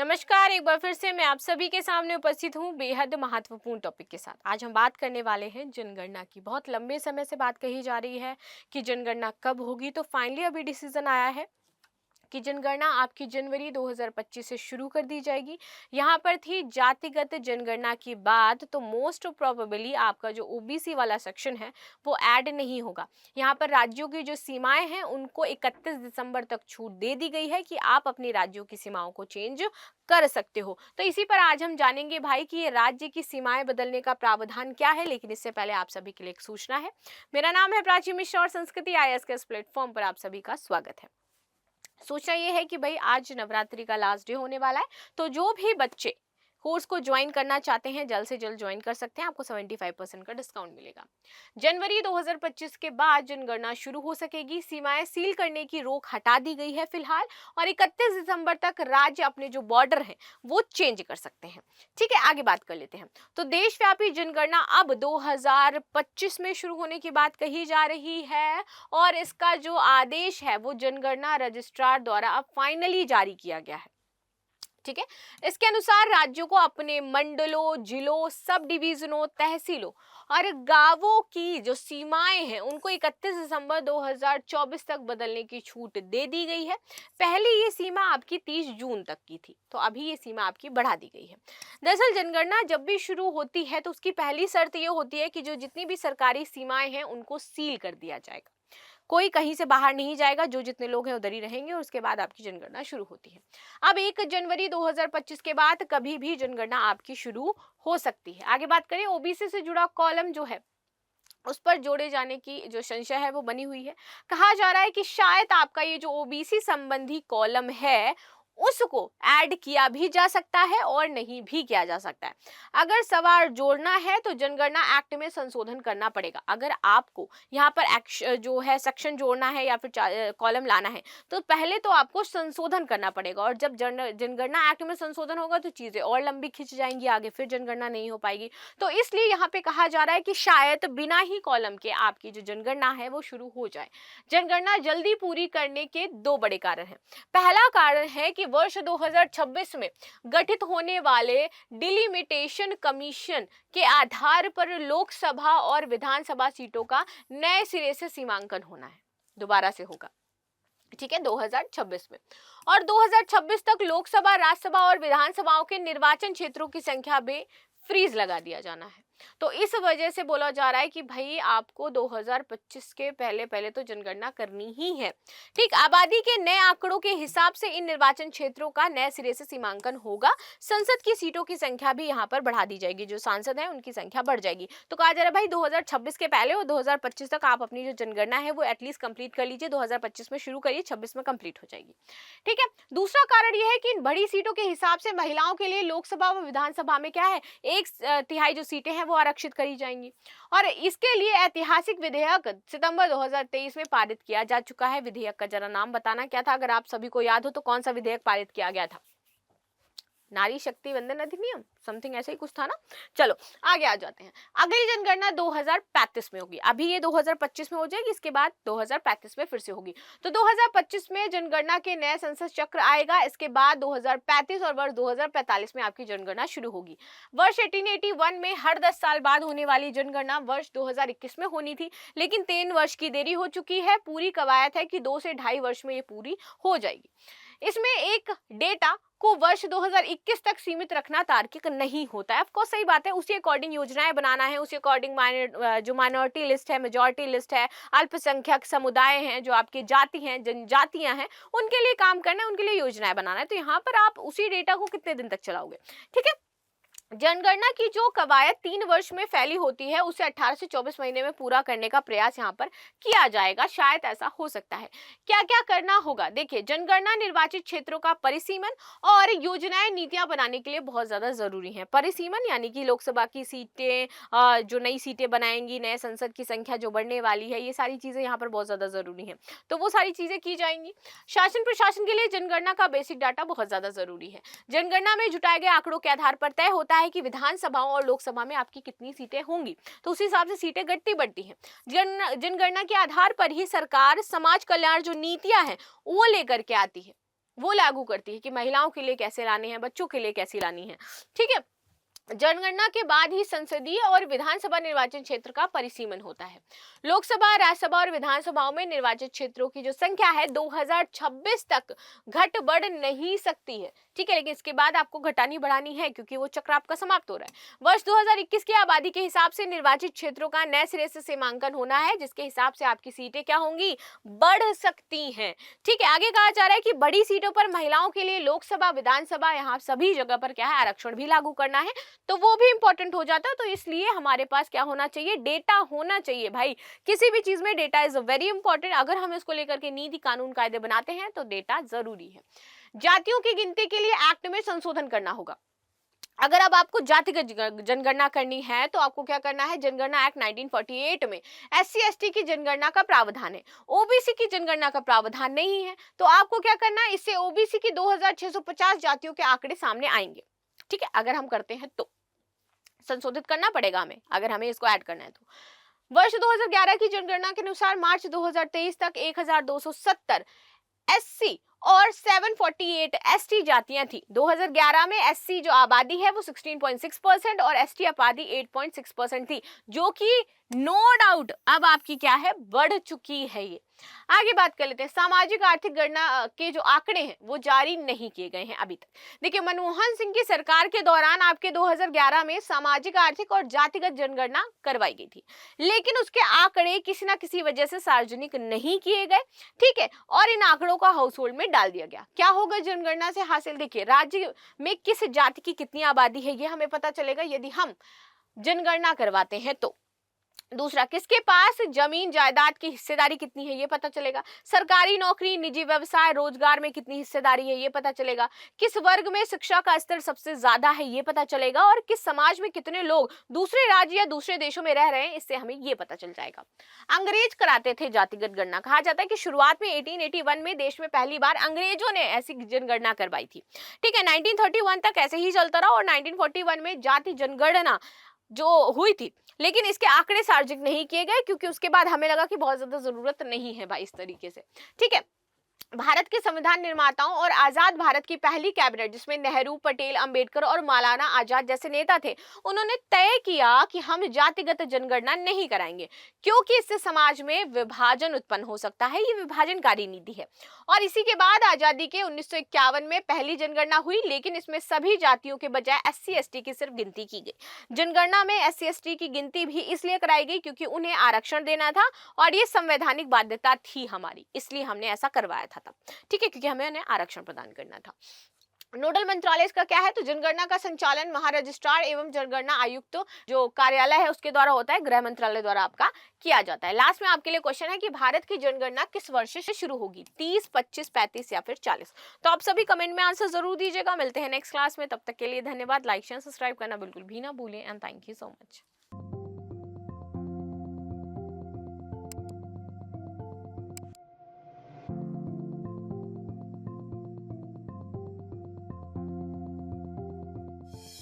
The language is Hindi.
नमस्कार, एक बार फिर से मैं आप सभी के सामने उपस्थित हूँ बेहद महत्वपूर्ण टॉपिक के साथ। आज हम बात करने वाले हैं जनगणना की। बहुत लंबे समय से बात कही जा रही है कि जनगणना कब होगी, तो फाइनली अभी डिसीजन आया है कि जनगणना आपकी जनवरी 2025 से शुरू कर दी जाएगी। यहाँ पर थी जातिगत जनगणना की बात, तो मोस्ट प्रोबेबली आपका जो ओबीसी वाला सेक्शन है वो ऐड नहीं होगा। यहाँ पर राज्यों की जो सीमाएं हैं उनको 31 दिसंबर तक छूट दे दी गई है कि आप अपनी राज्यों की सीमाओं को चेंज कर सकते हो। तो इसी पर आज हम जानेंगे भाई कि ये राज्य की सीमाएं बदलने का प्रावधान क्या है, लेकिन इससे पहले आप सभी के लिए एक सूचना है। मेरा नाम है प्राची मिश्रा और संस्कृति आईएएस के इस प्लेटफॉर्म पर आप सभी का स्वागत है। सोचना ये है कि भाई आज नवरात्रि का लास्ट डे होने वाला है, तो जो भी बच्चे कोर्स को ज्वाइन करना चाहते हैं जल्द से जल्द ज्वाइन कर सकते हैं। आपको 75% का डिस्काउंट मिलेगा। जनवरी 2025 के बाद जनगणना शुरू हो सकेगी। सीमाएं सील करने की रोक हटा दी गई है फिलहाल, और 31 दिसंबर तक राज्य अपने जो बॉर्डर हैं वो चेंज कर सकते हैं। ठीक है, आगे बात कर लेते हैं। तो देशव्यापी जनगणना अब 2025 में शुरू होने की बात कही जा रही है, और इसका जो आदेश है वो जनगणना रजिस्ट्रार द्वारा अब फाइनली जारी किया गया है। ठीक है, इसके अनुसार राज्यों को अपने मंडलों, जिलों, सब डिवीजनों, तहसीलों और गांवों की जो सीमाएं हैं उनको 31 दिसंबर 2024 तक बदलने की छूट दे दी गई है। पहले ये सीमा आपकी 30 जून तक की थी, तो अभी ये सीमा आपकी बढ़ा दी गई है। दरअसल जनगणना जब भी शुरू होती है तो उसकी पहली शर्त ये होती है कि जो जितनी भी सरकारी सीमाएं हैं उनको सील कर दिया जाएगा। कोई कहीं से बाहर नहीं जाएगा, जो जितने लोग हैं उधर ही रहेंगे, और उसके बाद आपकी जनगणना शुरू होती है। अब 1 जनवरी 2025 के बाद कभी भी जनगणना आपकी शुरू हो सकती है। आगे बात करें, ओबीसी से जुड़ा कॉलम जो है उस पर जोड़े जाने की जो संशय है वो बनी हुई है। कहा जा रहा है कि शायद आपका ये जो ओबीसी संबंधी कॉलम है उसको ऐड किया भी जा सकता है और नहीं भी किया जा सकता है। अगर सवाल जोड़ना है तो जनगणना एक्ट में संशोधन करना पड़ेगा। अगर आपको यहाँ पर जो है सेक्शन जोड़ना है या फिर कॉलम लाना है तो पहले तो आपको संशोधन करना पड़ेगा, और जब जनगणना एक्ट में संशोधन होगा तो चीजें और लंबी खिंच जाएंगी, आगे फिर जनगणना नहीं हो पाएगी। तो इसलिए यहाँ पे कहा जा रहा है कि शायद बिना ही कॉलम के आपकी जो जनगणना है वो शुरू हो जाए। जनगणना जल्दी पूरी करने के दो बड़े कारण हैं। पहला कारण है कि वर्ष 2026 में गठित होने वाले डिलिमिटेशन कमीशन के आधार पर लोकसभा और विधानसभा सीटों का नए सिरे से सीमांकन होना है, दोबारा से होगा। ठीक है, 2026 में, और 2026 तक लोकसभा, राज्यसभा और विधानसभाओं के निर्वाचन क्षेत्रों की संख्या में फ्रीज लगा दिया जाना है। तो इस वजह से बोला जा रहा है कि भाई आपको 2025 के पहले पहले तो जनगणना करनी ही है। ठीक, आबादी के नए आंकड़ों के हिसाब से इन निर्वाचन क्षेत्रों का नए सिरे से सीमांकन होगा। संसद की सीटों की संख्या भी यहाँ पर बढ़ा दी जाएगी, जो सांसद हैं उनकी संख्या बढ़ जाएगी। तो कहा जा रहा है भाई 2026 के पहले और 2025 तक आप अपनी जो जनगणना है वो एटलीस्ट कंप्लीट कर लीजिए। 2025 में शुरू करिए, 26 में कंप्लीट हो जाएगी। ठीक है, दूसरा कारण यह है कि इन बड़ी सीटों के हिसाब से महिलाओं के लिए लोकसभा व विधानसभा में क्या है, 1/3 जो सीटें हैं वो आरक्षित करी जाएंगी, और इसके लिए ऐतिहासिक विधेयक सितंबर 2023 में पारित किया जा चुका है। विधेयक का जरा नाम बताना क्या था, अगर आप सभी को याद हो तो कौन सा विधेयक पारित किया गया था? नारी शक्ति वंदन अधिनियम, समथिंग ऐसे ही कुछ था ना। चलो आगे आ जाते हैं। अगली जनगणना 2035 में होगी। अभी ये 2025 में हो जाएगी, इसके बाद 2035 में फिर से होगी। तो 2025 में जनगणना के नए संसद चक्र आएगा, इसके बाद 2035 और वर्ष 2045 में आपकी जनगणना शुरू होगी। वर्ष 1881 में हर 10 साल बाद होने वाली जनगणना वर्ष 2021 में होनी थी, लेकिन 3 वर्ष की देरी हो चुकी है। पूरी कवायद है कि 2 से 2.5 वर्ष में ये पूरी हो जाएगी। इसमें एक डेटा को वर्ष 2021 तक सीमित रखना तार्किक नहीं होता है। ऑफकोर्स सही बात है, उसी अकॉर्डिंग योजनाएं बनाना है, उसी अकॉर्डिंग जो माइनॉरिटी लिस्ट है, मेजॉरिटी लिस्ट है, अल्पसंख्यक समुदाय हैं, जो आपके जाति हैं, जनजातियां हैं, उनके लिए काम करना है, उनके लिए योजनाएं बनाना है। तो यहाँ पर आप उसी डेटा को कितने दिन तक चलाओगे? ठीक है, जनगणना की जो कवायद 3 वर्ष में फैली होती है उसे 18 से 24 महीने में पूरा करने का प्रयास यहाँ पर किया जाएगा। शायद ऐसा हो सकता है। क्या क्या करना होगा? देखिए, जनगणना निर्वाचित क्षेत्रों का परिसीमन और योजनाएं, नीतियां बनाने के लिए बहुत ज्यादा जरूरी है। परिसीमन यानी कि लोकसभा की सीटें, जो नई सीटें बनाएंगी, नए संसद की संख्या जो बढ़ने वाली है, ये सारी चीजें यहाँ पर बहुत ज्यादा जरूरी है, तो वो सारी चीजें की जाएंगी। शासन प्रशासन के लिए जनगणना का बेसिक डाटा बहुत ज्यादा जरूरी है। जनगणना में जुटाए गए आंकड़ों के आधार पर तय होता है कि विधानसभाओं और लोकसभा में आपकी कितनी सीटें होंगी, तो उसी हिसाब से सीटें घटती बढ़ती हैं। जनगणना के आधार पर ही सरकार समाज कल्याण जो नीतियां हैं वो लेकर के आती है। वो लागू करती है कि महिलाओं के लिए कैसे लाने हैं, बच्चों के लिए कैसी लानी है। ठीक है, जनगणना के बाद ही संसदीय और विधानसभा निर्वाचन क्षेत्र का परिसीमन होता है। लोकसभा, राज्यसभा और विधानसभाओं में निर्वाचित क्षेत्रों की जो संख्या है 2026 तक घट बढ़ नहीं सकती है। ठीक है, लेकिन इसके बाद आपको घटानी बढ़ानी है क्योंकि वो चक्र आपका समाप्त हो रहा है। वर्ष 2021 की आबादी के हिसाब से निर्वाचित क्षेत्रों का नए सिरे से सीमांकन होना है, जिसके हिसाब से आपकी सीटें क्या होंगी, बढ़ सकती हैं। ठीक है, आगे कहा जा रहा है कि बड़ी सीटों पर महिलाओं के लिए लोकसभा, विधानसभा, यहाँ सभी जगह पर क्या है, आरक्षण भी लागू करना है, तो वो भी इंपॉर्टेंट हो जाता है। तो इसलिए हमारे पास क्या होना चाहिए, डेटा होना चाहिए भाई। किसी भी चीज में डेटा इज वेरी इंपॉर्टेंट। अगर हम इसको लेकर के नीति, कानून, कायदे बनाते हैं तो डेटा जरूरी है। जातियों की गिनती के लिए एक्ट में संशोधन करना होगा। अगर अब आपको जातिगत जनगणना करनी है तो आपको क्या करना है, जनगणना एक्ट 1948 में SC/ST की जनगणना का प्रावधान है, ओबीसी की जनगणना का प्रावधान नहीं है। तो आपको क्या करना है, इससे ओबीसी की 2650 जातियों के आंकड़े सामने आएंगे। ठीक है, अगर हम करते हैं तो संशोधित करना पड़ेगा हमें, अगर हमें इसको ऐड करना है तो। वर्ष 2011 की जनगणना के अनुसार मार्च 2023 तक 1270 SC और 748 ST जातियां थी। 2011 में SC जो आबादी है वो 16.6% और ST आबादी 8.6% थी, जो कि नो डाउट अब आपकी क्या है, बढ़ चुकी है। ये आगे बात कर लेते हैं। सामाजिक आर्थिक गणना के जो आंकड़े हैं वो जारी नहीं किए गए हैं अभी तक। देखिए, मनमोहन सिंह की सरकार के दौरान आपके 2011 में सामाजिक आर्थिक और जातिगत जनगणना करवाई गई थी, लेकिन उसके आंकड़े किसी ना किसी वजह से सार्वजनिक नहीं किए गए। ठीक है, और इन आंकड़ों को हाउस होल्ड में डाल दिया गया। क्या होगा जनगणना से हासिल, देखिए राज्य में किस जाति की कितनी आबादी है ये हमें पता चलेगा यदि हम जनगणना करवाते हैं तो। दूसरा, किसके पास जमीन जायदाद की हिस्सेदारी कितनी है ये पता चलेगा। सरकारी नौकरी, निजी व्यवसाय, रोजगार में कितनी हिस्सेदारी है ये पता चलेगा। किस वर्ग में शिक्षा का स्तर सबसे ज्यादा है ये पता चलेगा, और किस समाज में कितने लोग दूसरे राज्य या दूसरे देशों में रह रहे हैं इससे हमें ये पता चल जाएगा। अंग्रेज कराते थे जातिगत गणना। कहा जाता है कि शुरुआत में 1881 में देश में पहली बार अंग्रेजों ने ऐसी जनगणना करवाई थी। ठीक है, 1931 तक ऐसे ही चलता रहा और 1941 में जाति जनगणना जो हुई थी, लेकिन इसके आंकड़े सार्वजनिक नहीं किए गए क्योंकि उसके बाद हमें लगा कि बहुत ज्यादा जरूरत नहीं है भाई इस तरीके से। ठीक है, भारत के संविधान निर्माताओं और आजाद भारत की पहली कैबिनेट, जिसमें नेहरू, पटेल, अंबेडकर और मौलाना आजाद जैसे नेता थे, उन्होंने तय किया कि हम जातिगत जनगणना नहीं कराएंगे क्योंकि इससे समाज में विभाजन उत्पन्न हो सकता है। ये विभाजनकारी नीति है। और इसी के बाद आजादी के 1951 में पहली जनगणना हुई, लेकिन इसमें सभी जातियों के बजाय SC/ST की सिर्फ गिनती की गई। जनगणना में SC/ST की गिनती भी इसलिए कराई गई क्योंकि उन्हें आरक्षण देना था और ये संवैधानिक बाध्यता थी हमारी, इसलिए हमने ऐसा करवाया था तब। ठीक है, क्योंकि हमें उन्हें आरक्षण प्रदान करना था। नोडल मंत्रालय इसका क्या है, तो जनगणना का संचालन महारजिस्ट्रार एवं जनगणना आयुक्त जो कार्यालय है उसके द्वारा होता है, गृह मंत्रालय द्वारा आपका किया जाता है। लास्ट में आपके लिए क्वेश्चन है कि भारत की जनगणना किस वर्ष से शुरू होगी, 30, 25, 35 या फिर 40? तो आप सभी कमेंट में आंसर जरूर दीजिएगा। मिलते हैं नेक्स्ट क्लास में, तब तक के लिए धन्यवाद। लाइक शेयर सब्सक्राइब करना बिल्कुल भी ना भूलें and thank you so much.